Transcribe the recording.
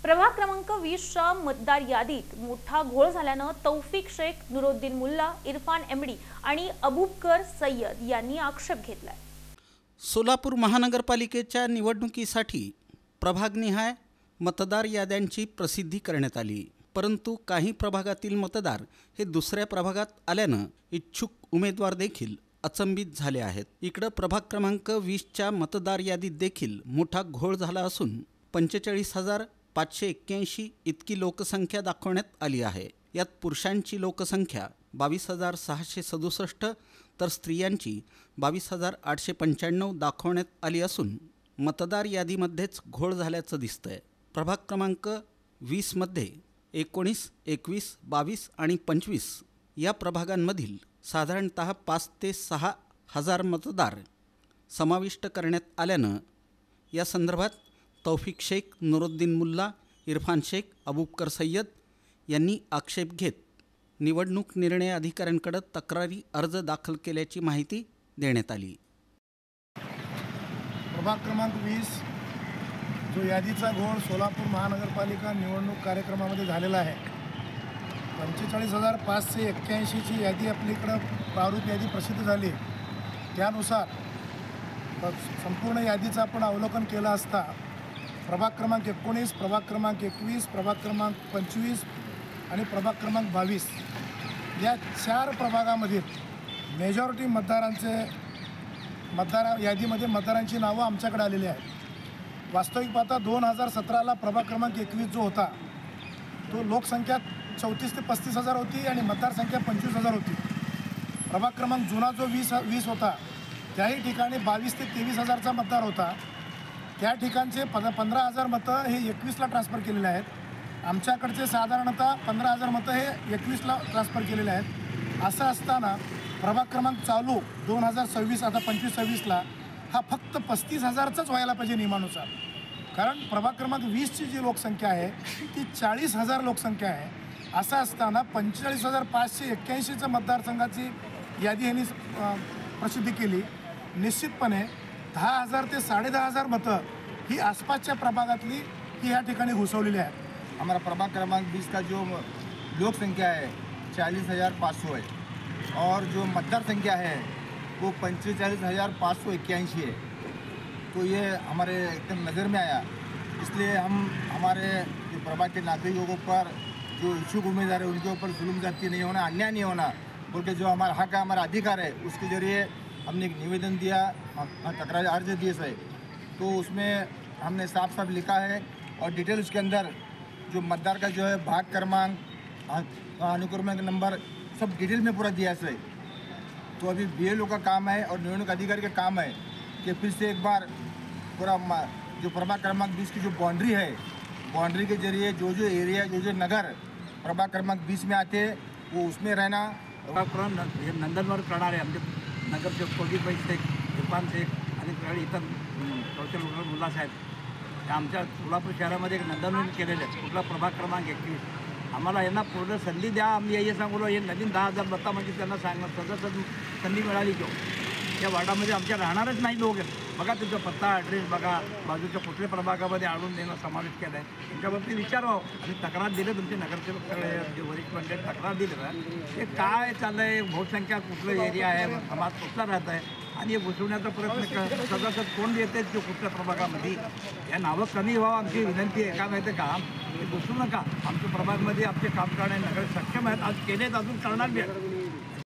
प्रभाग क्रमांक 20च्या मतदार यादीत मोठा घोळ झाल्यानं तौफिक शेख, नुरुद्दीन मुल्ला, इरफान एमडी आणि अबूबकर सय्यद यांनी आक्षेप घेतलाय। सोलापूर महानगरपालिकेच्या निवडणुकीसाठी प्रभागनिहाय मतदार याद्यांची प्रसिद्धी करण्यात आली, परंतु काही प्रभागातील मतदार हे दुसऱ्या प्रभागात आल्यानं इच्छुक उमेदवार देखील अचंबित झाले आहेत। इकडे प्रभाग क्रमांक 20च्या मतदार यादीत देखील मोठा घोळ झाला असून 45,581 इतकी लोकसंख्या दाखवण्यात आली आहे। यात पुरुषांची लोकसंख्या 22,667 तर स्त्रियांची 22,895 दाखवण्यात आली असून मतदार यादीमध्येच घोळ झाल्याचं दिसतंय। प्रभाग क्रमांक 20 मध्ये 19, 21, 22 आणि 25 या प्रभागांमधील साधारणतः 5 ते 6 हजार मतदार समाविष्ट करण्यात आल्यानं या संदर्भात तौफिक शेख, नुरुद्दीन मुल्ला, इरफान शेख, अबूबकर सय्यद यांनी आक्षेप घेत निवडणूक निर्णय अधिकाऱ्यांकडे तक्रारी अर्ज दाखल केल्याची माहिती देण्यात आली। प्रभाग क्रमांक 20 जो यादीचा घोळ सोलापूर महानगरपालिका निवडणूक कार्यक्रमामध्ये झालेला आहे। 45,581 ची यादी आपल्याकडं प्रारूप यादी प्रसिद्ध झाली। त्यानुसार संपूर्ण यादीचं आपण अवलोकन केलं असता प्रभाग क्रमांक 19, प्रभाग क्रमांक 21, प्रभाग क्रमांक 25 आणि प्रभाग क्रमांक 22 या 4 प्रभागामधील मेजॉरिटी मतदार यादीमध्ये मतदारांची नावं आमच्याकडे आलेली आहेत। वास्तविक पाहता 2017ला प्रभाग क्रमांक 21 जो होता तो लोकसंख्या 34 ते 35 हजार होती आणि मतदार संख्या 25,000 होती। प्रभाग क्रमांक जुना जो 20 होता त्याही ठिकाणी 22 ते 23 हजारचा मतदार होता। त्या ठिकाणचे 15,000 मतं हे 21ला ट्रान्सफर केलेले आहेत। आमच्याकडचे साधारणतः 15,000 मतं हे 21ला ट्रान्सफर केलेले आहेत। असं असताना प्रभाग क्रमांक चालू 2026 आता 25-26ला हा फक्त 35,000चाच व्हायला पाहिजे नियमानुसार, कारण प्रभाग क्रमांक 20ची जी लोकसंख्या आहे ती 40,000 लोकसंख्या आहे। असं असताना 45,581च्या मतदारसंघाची यादी यांनी प्रसिद्ध केली। निश्चितपणे 10,000 ते 10,500 मतं ही आसपासच्या प्रभागातली ही या ठिकाणी घुसवलेली आहेत। हमारा प्रभाग क्रमांक 20 का जो लोक संख्या है 40,500 है और जो मतदार संख्या है वो 45,581 है। तो ये हमारे एकदम नज़र में आया, इसलिए हम हमारे जो प्रभाग के नागरिकों के ऊपर जो इच्छुक उम्मीदवार है उनके ऊपर जुल्म ज्यादती नहीं होना, अन्याय नहीं होना बोल के जो हमारा हक है, हमारा अधिकार है, उसके ज़रिए हमने एक निवेदन दिया, तकरार अर्ज दिए सही। तो उसमें हमने साफ साफ लिखा है और डिटेल उसके अंदर जो मतदार का जो है भाग क्रमांक, अनुक्रमांक नंबर सब डिटेल में पूरा दिया है। तो अभी BLO का काम है और निवडणूक अधिकारी का काम है कि फिर से एक बार पूरा जो प्रभाग क्रमांक 20 की जो बाउंड्री है, बाउंड्री के जरिए जो एरिया जो नगर प्रभाग क्रमांक 20 में आते वो उसमें रहना। नंदनवर करणारे आमचे नगरसेवक तौफिक शेख, इरफान शेख आणि इतर कौशल मुल्ला साहेब आमच्या सोलापूर शहरामध्ये एक नंदनवन केलेले आहेत। कुठला प्रभाग क्रमांक 21 आम्हाला यांना पूर्ण संधी द्या, आम्ही हे सांगलो हे नवीन 10,000 मतं म्हणजे त्यांना सांगणार सदस्य संधी मिळाली की त्या वार्डामध्ये आमच्या राहणारच नाही लोक आहेत। बघा तुमचा पत्ता ॲड्रेस बघा, बाजूच्या कुठल्या प्रभागामध्ये आणून देणं समावेश केला आहे, त्यांच्यावरती विचारावं आणि तक्रार दिले तुमचे नगरसेवक सगळे जे वरिष्ठ मंडळी तक्रार दिले ना ते काय चाललं आहे, बहुसंख्या कुठलं एरिया आहे, समाज कुठला राहत आहे आणि हे घुसवण्याचा प्रयत्न सदस्य कोण येते जो कुठल्या प्रभागामध्ये या नावं कमी व्हावं आमची विनंती आहे। का माहिती का हे घुसू नका, आमच्या प्रभागामध्ये आमचे काम करणारे नगर सक्षम आहेत, आज केलेत, अजून करणार बी आहेत।